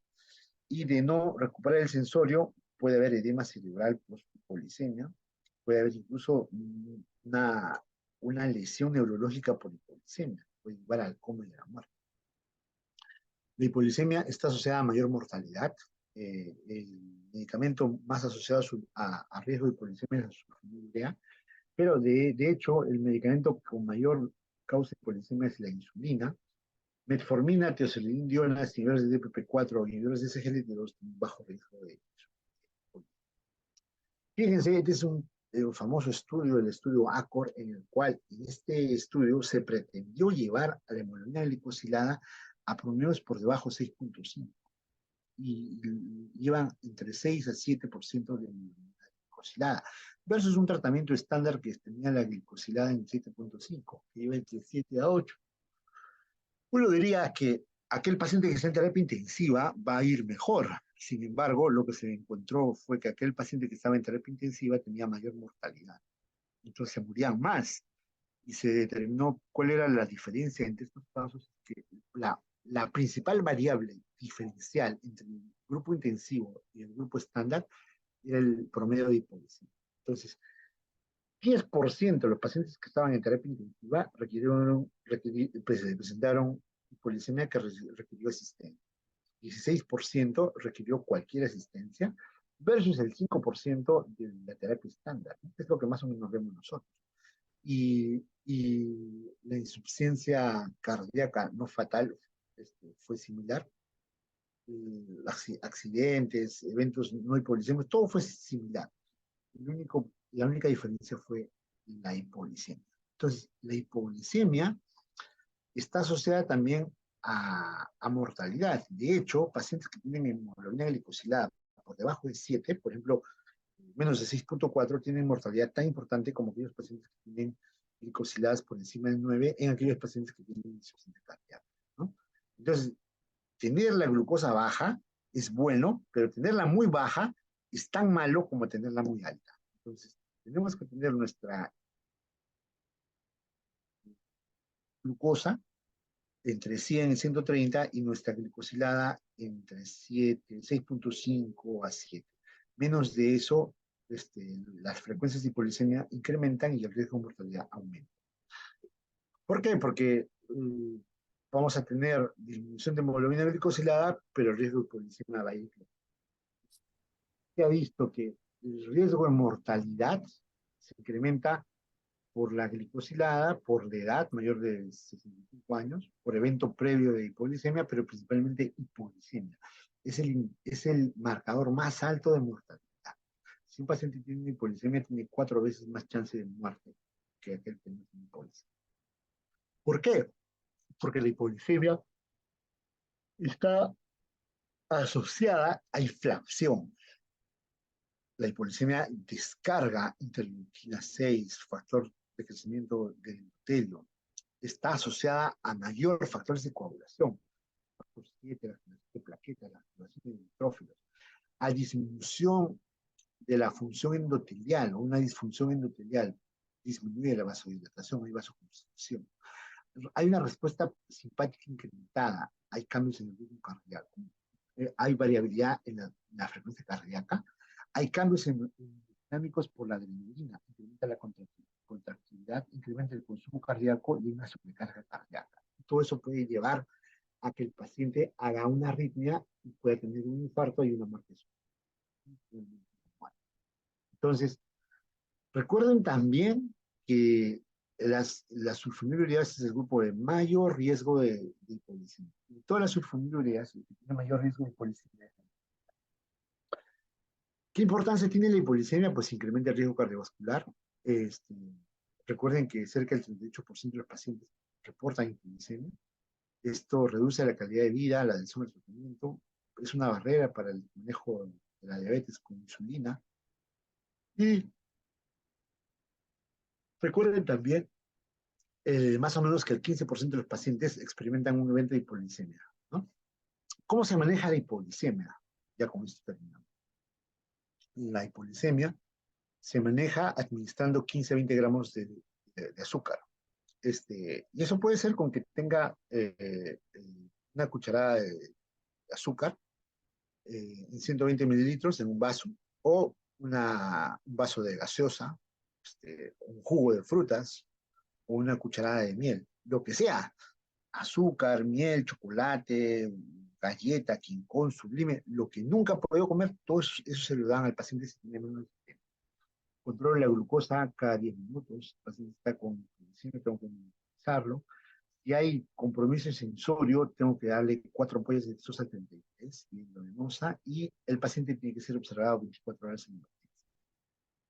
y de no recuperar el sensorio puede haber edema cerebral post-hipoglicemia, puede haber incluso una lesión neurológica por hipoglicemia, puede llevar al coma y a la muerte. La hipoglicemia está asociada a mayor mortalidad. El medicamento más asociado a riesgo de hipoglicemia es la sulfonilurea, pero de hecho el medicamento con mayor causa de hipoglicemia es la insulina. Metformina, teocelindionas, inhibidores de DPP4 inhibidores de SGLT2 tienen bajo riesgo de hipoglicemia. Fíjense, este es un famoso estudio, el estudio ACOR, en el cual en este estudio se pretendió llevar a la hemoglobina glicosilada a promedios por debajo de 6.5 y llevan entre 6 a 7% de glicosilada versus un tratamiento estándar que tenía la glicosilada en 7.5, que lleva entre 7 a 8. Uno diría que aquel paciente que está en terapia intensiva va a ir mejor. Sin embargo, lo que se encontró fue que aquel paciente que estaba en terapia intensiva tenía mayor mortalidad. Entonces se morían más. Y se determinó cuál era la diferencia entre estos casos, que la principal variable diferencial entre el grupo intensivo y el grupo estándar era el promedio de hipoglicemia. Entonces, 10% de los pacientes que estaban en terapia intensiva presentaron hipoglicemia que requirió asistencia. 16% requirió cualquier asistencia versus el 5% de la terapia estándar. Es lo que más o menos vemos nosotros. Y la insuficiencia cardíaca no fatal fue similar. Accidentes, eventos no hipoglicémicos, todo fue similar. La única diferencia fue la hipoglicemia. Entonces, la hipoglicemia está asociada también a mortalidad. De hecho, pacientes que tienen hemoglobina glicosilada por debajo de 7, por ejemplo, menos de 6.4, tienen mortalidad tan importante como aquellos pacientes que tienen glicosiladas por encima de 9 en aquellos pacientes que tienen insuficiencia cardíaca, ¿no? Entonces, tener la glucosa baja es bueno, pero tenerla muy baja es tan malo como tenerla muy alta. Entonces, tenemos que tener nuestra glucosa entre 100 y 130 y nuestra glicosilada entre 6.5 a 7. Menos de eso, las frecuencias de hipoglicemia incrementan y el riesgo de mortalidad aumenta. ¿Por qué? Porque vamos a tener disminución de hemoglobina glicosilada, pero el riesgo de hipoglicemia va a ir. Se ha visto que el riesgo de mortalidad se incrementa por la glicosilada, por la edad mayor de 65 años, por evento previo de hipoglicemia, pero principalmente hipoglicemia. Es el marcador más alto de mortalidad. Si un paciente tiene hipoglicemia, tiene 4 veces más chance de muerte que aquel que no tiene hipoglicemia. ¿Por qué? Porque la hipoglicemia está asociada a inflamación. La hipoglicemia descarga interleuquina 6, factor de crecimiento del endotelio. está asociada a mayor factores de coagulación, factor 7, la generación de plaquetas, la generación de neutrófilos, a disminución de la función endotelial o una disfunción endotelial, disminuye la vasodilatación, hay vasoconstricción. Hay una respuesta simpática incrementada, hay cambios en el ritmo cardíaco, hay variabilidad en la frecuencia cardíaca, hay cambios dinámicos por la adrenalina, incrementa la contractilidad, incrementa el consumo cardíaco y una sobrecarga cardíaca. Todo eso puede llevar a que el paciente haga una arritmia y pueda tener un infarto y una muerte. Entonces, recuerden también que las sulfonilureas es el grupo de mayor riesgo de hipoglicemia. Y todas las sulfonilureas tienen mayor riesgo de hipoglicemia. ¿Qué importancia tiene la hipoglicemia? Pues incrementa el riesgo cardiovascular. Este, recuerden que cerca del 38% de los pacientes reportan hipoglicemia. Esto reduce la calidad de vida, la adhesión al tratamiento, es una barrera para el manejo de la diabetes con insulina. Y recuerden también más o menos que el 15% de los pacientes experimentan un evento de hipoglicemia, ¿no? ¿Cómo se maneja la hipoglicemia? Ya con esto terminamos. La hipoglicemia se maneja administrando 15 a 20 gramos de azúcar. Y eso puede ser con que tenga una cucharada de azúcar en 120 mililitros en un vaso o un vaso de gaseosa, un jugo de frutas o una cucharada de miel, lo que sea, azúcar, miel, chocolate, galleta, quincón, sublime, lo que nunca ha podido comer, todo eso se lo dan al paciente si tiene menos de controlo la glucosa cada 10 minutos, el paciente está con glicemia, tengo que monitorizarlo. Si hay compromiso sensorio, tengo que darle 4 ampollas de dextrosa 33, endovenosa, y el paciente tiene que ser observado 24 horas en emergencia.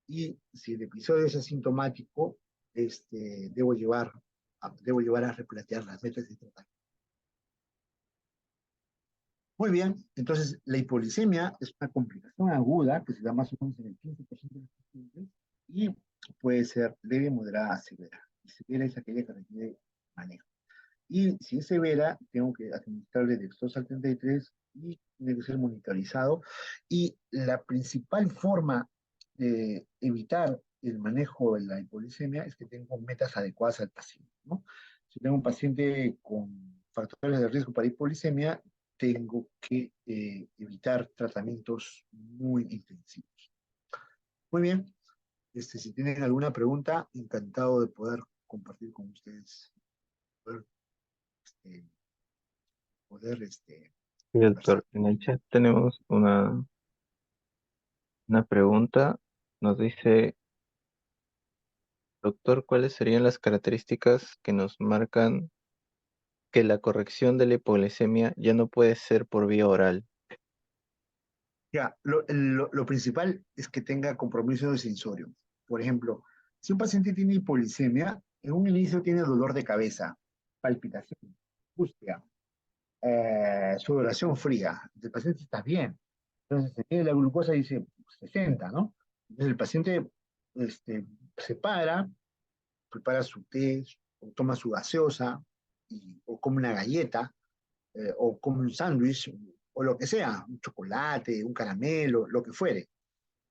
Y si el episodio es asintomático, debo llevar a replantear las metas de tratamiento. Muy bien, entonces la hipoglicemia es una complicación aguda que se da más o menos en el 15% de los pacientes y puede ser leve, moderada, severa. Y severa es aquella que requiere manejo. Y si es severa, tengo que administrarle dextrosa 33 y tiene que ser monitorizado. Y la principal forma de evitar el manejo de la hipoglicemia es que tengo metas adecuadas al paciente, ¿no? Si tengo un paciente con factores de riesgo para hipoglicemia, tengo que evitar tratamientos muy intensivos. Muy bien, si tienen alguna pregunta, encantado de poder compartir con ustedes, poder, este, Sí, conversar. doctor, en el chat tenemos una pregunta. Nos dice, doctor, ¿cuáles serían las características que nos marcan que la corrección de la hipoglicemia ya no puede ser por vía oral? Ya, lo principal es que tenga compromiso de sensorio. Por ejemplo, si un paciente tiene hipoglicemia, en un inicio tiene dolor de cabeza, palpitación, angustia, sudoración fría. El paciente está bien. Entonces se mide la glucosa y dice 60, ¿no? Entonces el paciente se para, prepara su té, o toma su gaseosa, o come una galleta, o come un sándwich, o lo que sea, un chocolate, un caramelo, lo que fuere.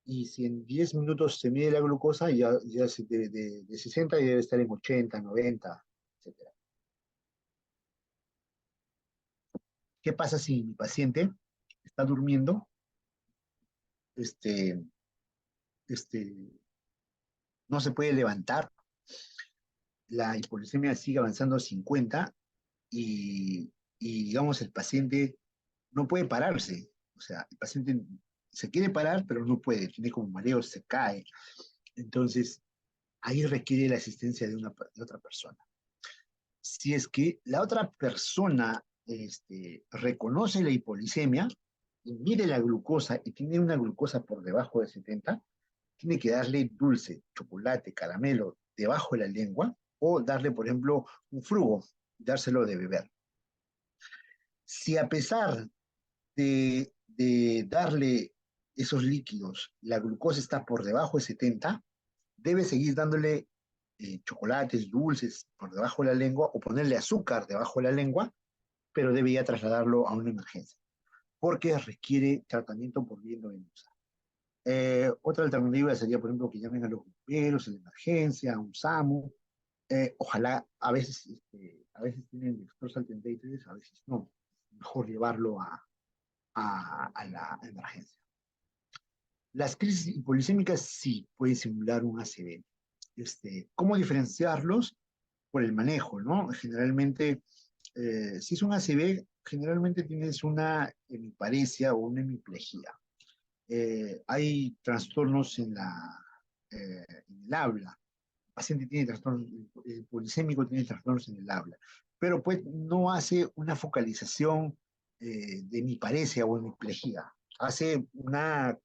Y si en 10 minutos se mide la glucosa, ya de 60 ya debe estar en 80, 90, etc. ¿Qué pasa si mi paciente está durmiendo, este, este, no se puede levantar, la hipoglicemia sigue avanzando a 50 digamos, el paciente no puede pararse? O sea, el paciente se quiere parar, pero no puede, tiene como mareo, se cae. Entonces, ahí requiere la asistencia de otra persona. Si es que la otra persona reconoce la hipoglicemia y mide la glucosa y tiene una glucosa por debajo de 70, tiene que darle dulce, chocolate, caramelo debajo de la lengua o darle, por ejemplo, un frugo, dárselo de beber. Si a pesar de darle esos líquidos, la glucosa está por debajo de 70, debe seguir dándole chocolates, dulces por debajo de la lengua o ponerle azúcar debajo de la lengua, pero debe ya trasladarlo a una emergencia, porque requiere tratamiento por vía endovenosa. Otra alternativa sería, por ejemplo, que llamen a los bomberos, a la emergencia, a un SAMU. Ojalá, a veces tienen expertos atendentes, a veces no. Mejor llevarlo a la emergencia. Las crisis hipolicémicas sí pueden simular un ACV. ¿Cómo diferenciarlos? Por el manejo, ¿no? Generalmente, si es un ACV, generalmente tienes una hemiparesia o una hemiplegia. Hay trastornos en el habla. El paciente tiene trastornos, el policémico tiene trastornos en el habla, pero pues no hace una focalización de hemiparesia o hemiplegia. Hace una,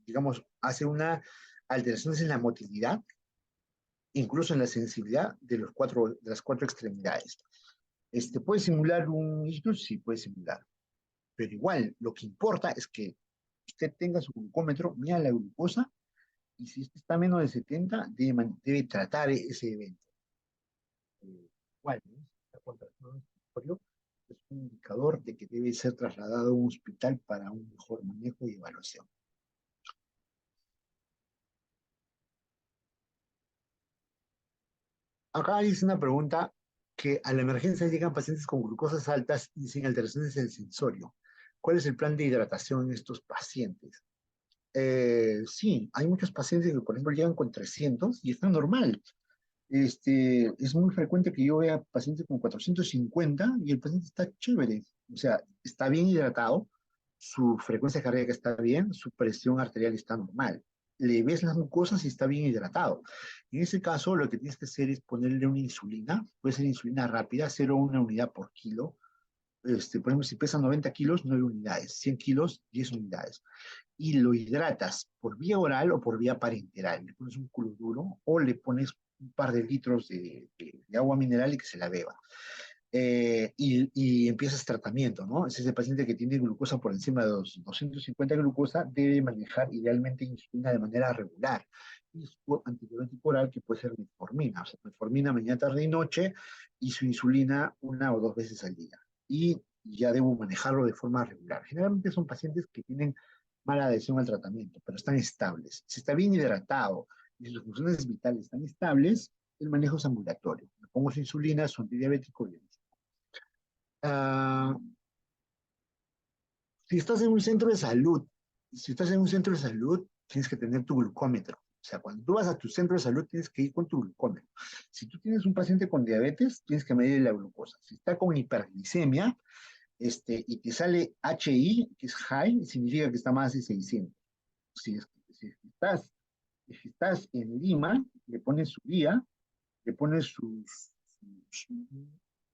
digamos, hace una alteraciones en la motilidad, incluso en la sensibilidad de las cuatro extremidades. ¿Puede simular un ictus? Sí, puede simular. Pero igual, lo que importa es que usted tenga su glucómetro, mida la glucosa, y si este está menos de 70, debe tratar ese evento. Igual, ¿no? Está con trastorno respiratorio, es un indicador de que debe ser trasladado a un hospital para un mejor manejo y evaluación. Acá dice una pregunta que a la emergencia llegan pacientes con glucosas altas y sin alteraciones en el sensorio. ¿Cuál es el plan de hidratación en estos pacientes? Sí, hay muchos pacientes que, por ejemplo, llegan con 300 y están normal. Es muy frecuente que yo vea pacientes con 450 y el paciente está chévere. O sea, está bien hidratado, su frecuencia cardíaca está bien, su presión arterial está normal. Le ves las mucosas y está bien hidratado. En ese caso, lo que tienes que hacer es ponerle una insulina, puede ser insulina rápida, 0,1 unidad por kilo. Por ejemplo, si pesa 90 kilos, 9 unidades, 100 kilos, 10 unidades. Y lo hidratas por vía oral o por vía parenteral. Le pones un cloruro o le pones un par de litros de agua mineral y que se la beba. Y empiezas tratamiento, ¿no? Es ese paciente que tiene glucosa por encima de 250 glucosa, debe manejar idealmente insulina de manera regular. Y su antibiótico oral, que puede ser metformina, o sea, metformina mañana, tarde y noche, y su insulina una o dos veces al día. Y ya debo manejarlo de forma regular. Generalmente son pacientes que tienen mala adhesión al tratamiento, pero están estables. Si está bien hidratado y sus funciones vitales están estables, el manejo es ambulatorio. Le pongo su insulina, su antidiabético y Ah, si estás en un centro de salud, si estás en un centro de salud, tienes que tener tu glucómetro. O sea, cuando tú vas a tu centro de salud, tienes que ir con tu glucómetro. Si tú tienes un paciente con diabetes, tienes que medir la glucosa. Si está con hiperglicemia, y te sale HI, que es high, significa que está más de 600. Si estás en Lima, le pones su guía, le pones su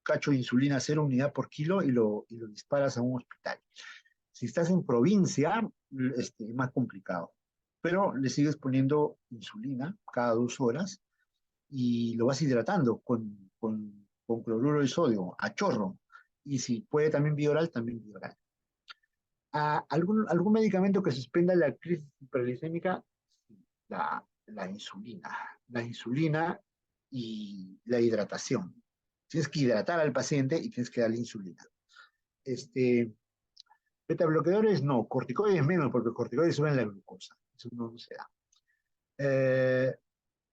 cacho de insulina 0 unidad por kilo y lo disparas a un hospital. Si estás en provincia, es más complicado, pero le sigues poniendo insulina cada 2 horas y lo vas hidratando con cloruro de sodio a chorro. Y si puede también vía oral, también vía oral. ¿Algún medicamento que suspenda la crisis hiperglicémica? Sí, la insulina. La insulina y la hidratación. Tienes que hidratar al paciente y tienes que darle insulina. Este, Beta bloqueadores no, corticoides menos, porque corticoides suben la glucosa. Eso no se da. Eh,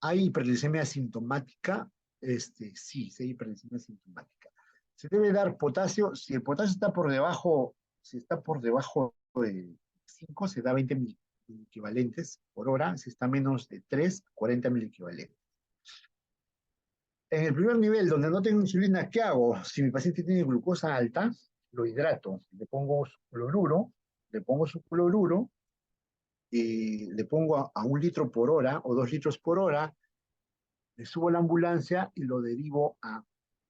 ¿Hay hiperglicemia sintomática? Sí hay hiperglicemia sintomática. Se debe dar potasio. Si el potasio está por debajo, si está por debajo de 5, se da 20 equivalentes por hora. Si está menos de 3, 40 equivalentes. En el primer nivel, donde no tengo insulina, ¿qué hago? Si mi paciente tiene glucosa alta, lo hidrato. Le pongo su cloruro, y le pongo a 1 litro por hora o 2 litros por hora, le subo a la ambulancia y lo derivo a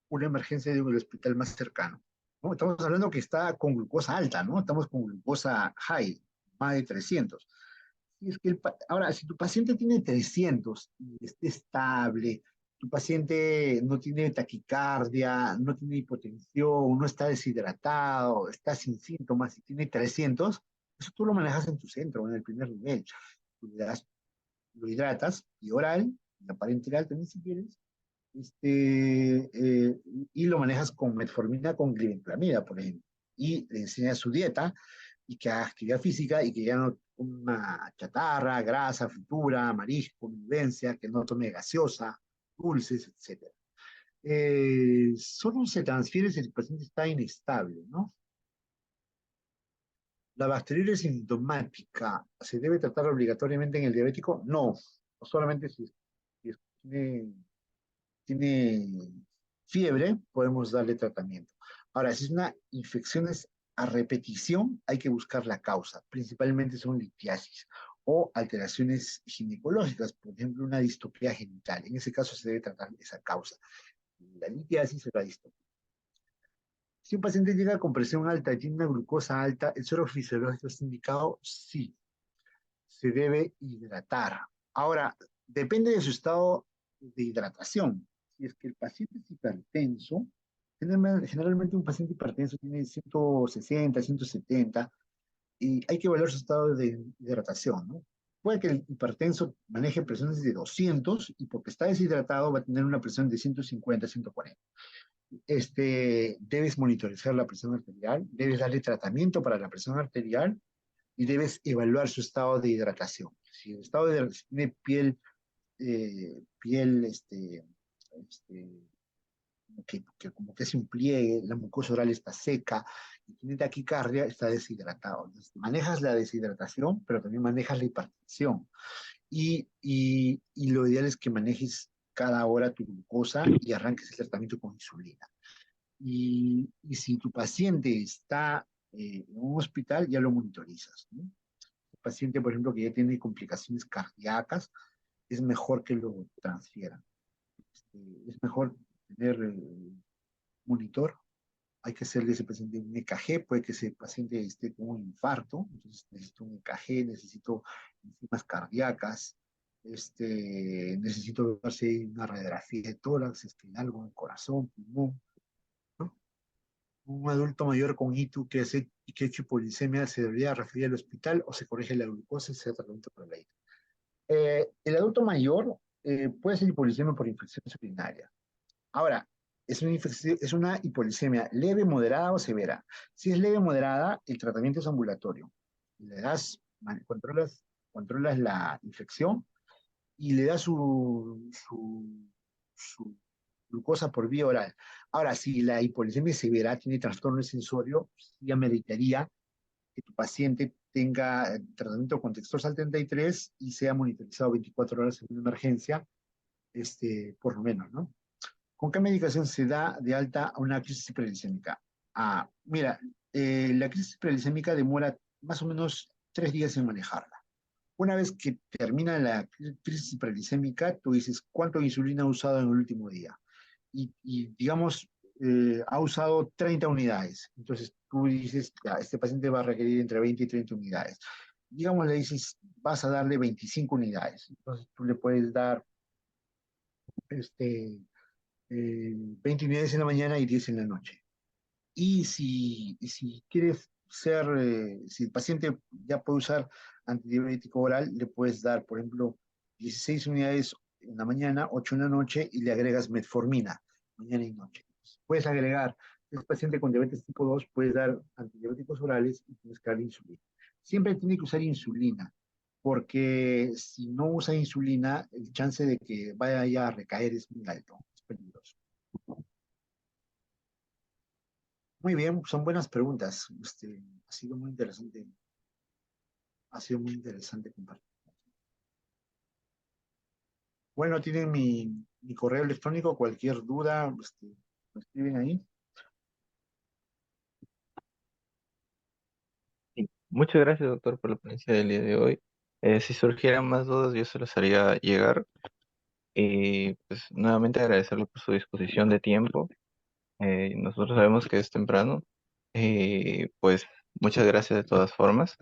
una emergencia del hospital más cercano, ¿no? Estamos hablando que está con glucosa alta, ¿no? Estamos con glucosa high, más de 300. Y es que ahora, si tu paciente tiene 300 y está estable, tu paciente no tiene taquicardia, no tiene hipotensión, no está deshidratado, está sin síntomas y tiene 300, eso tú lo manejas en tu centro, en el primer nivel. Tú le das, lo hidratas y oral, la parenteral también si quieres, y lo manejas con metformina, con glibenclamida, por ejemplo, y le enseñas su dieta y que haga actividad física y que ya no coma chatarra, grasa, fritura, marisco, vivencia, que no tome gaseosa, dulces, etcétera. Solo se transfiere si el paciente está inestable, ¿no? ¿La bacteriuria sintomática se debe tratar obligatoriamente en el diabético? No, solamente si tiene fiebre, podemos darle tratamiento. Ahora, si es una infección a repetición, hay que buscar la causa. Principalmente son litiasis o alteraciones ginecológicas, por ejemplo, una distopía genital. En ese caso se debe tratar esa causa, la litiasis o la distopía. Si un paciente llega con presión alta y tiene una glucosa alta, ¿el suero fisiológico está indicado? Sí, se debe hidratar. Ahora, depende de su estado de hidratación. Si es que el paciente es hipertenso, generalmente un paciente hipertenso tiene 160, 170, y hay que evaluar su estado de hidratación, ¿no? Puede que el hipertenso maneje presiones de 200 y porque está deshidratado va a tener una presión de 150, 140. Debes monitorizar la presión arterial, debes darle tratamiento para la presión arterial y debes evaluar su estado de hidratación. Si el estado de hidratación tiene piel como que hace un pliegue, la mucosa oral está seca, y tiene taquicardia, está deshidratado. Entonces, manejas la deshidratación, pero también manejas la hipertensión. Y lo ideal es que manejes cada hora tu glucosa y arranques el tratamiento con insulina. Y si tu paciente está en un hospital, ya lo monitorizas, ¿no? El paciente, por ejemplo, que ya tiene complicaciones cardíacas, es mejor que lo transfieran. Es mejor tener monitor. Hay que hacerle a ese paciente un EKG, puede que ese paciente esté con un infarto, entonces necesito un EKG, necesito enzimas cardíacas, necesito verse una radiografía de tórax, algo en el corazón, pulmón, ¿no? Un adulto mayor con ITU que ha hecho hipolicemia se debería referir al hospital o se corrige la glucosa y se da tratamiento por la ITU. El adulto mayor puede ser hipolicemia por infección urinaria. Ahora, es una hipolicemia leve, moderada o severa. Si es leve, moderada, el tratamiento es ambulatorio. Le das, controlas la infección y le das su glucosa por vía oral. Ahora, si la hipolicemia es severa, tiene trastorno sensorio, ya meritaría que tu paciente tenga tratamiento con Textor 33 y sea monitorizado 24 horas en una emergencia, por lo menos, ¿no? ¿Con qué medicación se da de alta a una crisis hiperglicémica? Mira, la crisis hiperglicémica demora más o menos 3 días en manejarla. Una vez que termina la crisis hiperglicémica, tú dices cuánto de insulina ha usado en el último día. Y digamos, ha usado 30 unidades. Entonces tú dices, ya, este paciente va a requerir entre 20 y 30 unidades. Digamos, le dices, vas a darle 25 unidades. Entonces tú le puedes dar este, 20 unidades en la mañana y 10 en la noche. Y si quieres si el paciente ya puede usar antidiabético oral, le puedes dar, por ejemplo, 16 unidades en la mañana, 8 en la noche y le agregas metformina, mañana y noche. Puedes agregar, si es paciente con diabetes tipo 2, puedes dar antibióticos orales y puedes dar insulina. Siempre tiene que usar insulina, porque si no usa insulina, el chance de que vaya a recaer es muy alto, es peligroso. Muy bien, son buenas preguntas. Ha sido muy interesante, ha sido muy interesante compartir. Bueno, tienen mi correo electrónico, cualquier duda, me escriben ahí. Sí. Muchas gracias, doctor, por la ponencia del día de hoy. Si surgieran más dudas, yo se los haría llegar. Y pues nuevamente agradecerle por su disposición de tiempo. Nosotros sabemos que es temprano. Pues muchas gracias de todas formas.